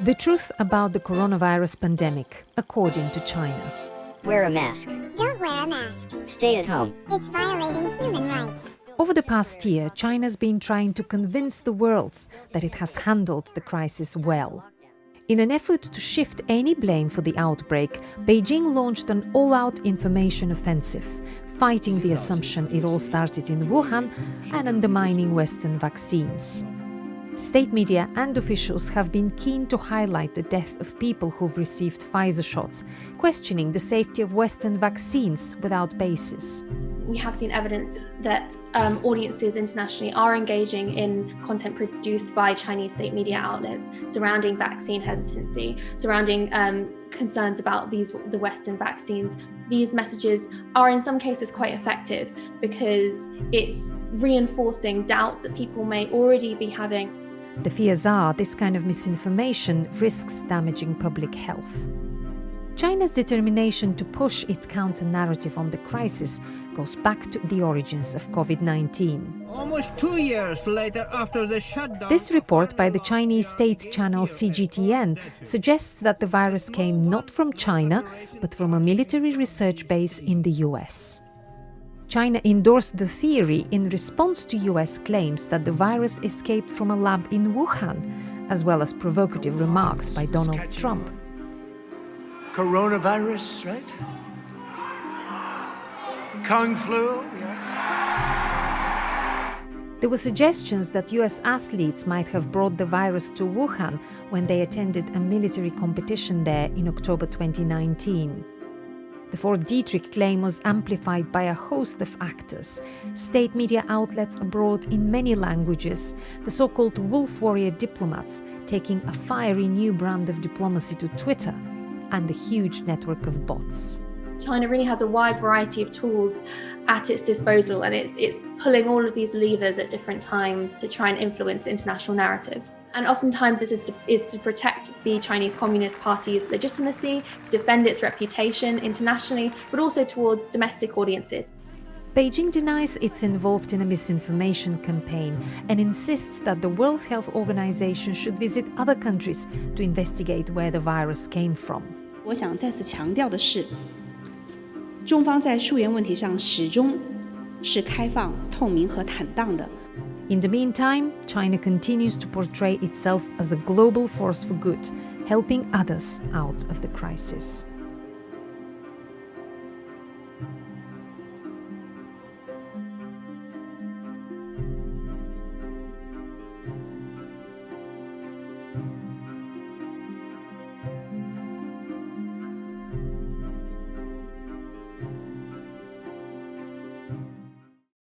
The truth about the coronavirus pandemic, according to China. Wear a mask. Don't wear a mask. Stay at home. It's violating human rights. Over the past year, China's been trying to convince the world that it has handled the crisis well. In an effort to shift any blame for the outbreak, Beijing launched an all-out information offensive, fighting the assumption it all started in Wuhan and undermining Western vaccines. State media and officials have been keen to highlight the death of people who've received Pfizer shots, questioning the safety of Western vaccines without basis. We have seen evidence that audiences internationally are engaging in content produced by Chinese state media outlets surrounding vaccine hesitancy, surrounding concerns about the Western vaccines. These messages are in some cases quite effective because it's reinforcing doubts that people may already be having. The fears are this kind of misinformation risks damaging public health. China's determination to push its counter-narrative on the crisis goes back to the origins of COVID-19. Almost 2 years later, after the shutdown... This report by the Chinese state channel CGTN suggests that the virus came not from China, but from a military research base in the US. China endorsed the theory in response to US claims that the virus escaped from a lab in Wuhan, as well as provocative remarks by Donald Trump. Coronavirus, right? Kung flu, There were suggestions that US athletes might have brought the virus to Wuhan when they attended a military competition there in October 2019. The Fort Detrick claim was amplified by a host of actors, state media outlets abroad in many languages, the so-called wolf warrior diplomats taking a fiery new brand of diplomacy to Twitter, and the huge network of bots. China really has a wide variety of tools at its disposal, and it's pulling all of these levers at different times to try and influence international narratives. And oftentimes this is to protect the Chinese Communist Party's legitimacy, to defend its reputation internationally, but also towards domestic audiences. Beijing denies it's involved in a misinformation campaign and insists that the World Health Organization should visit other countries to investigate where the virus came from. 我想再次强调的是，中方在溯源问题上始终是开放、透明和坦荡的。In the meantime, China continues to portray itself as a global force for good, helping others out of the crisis.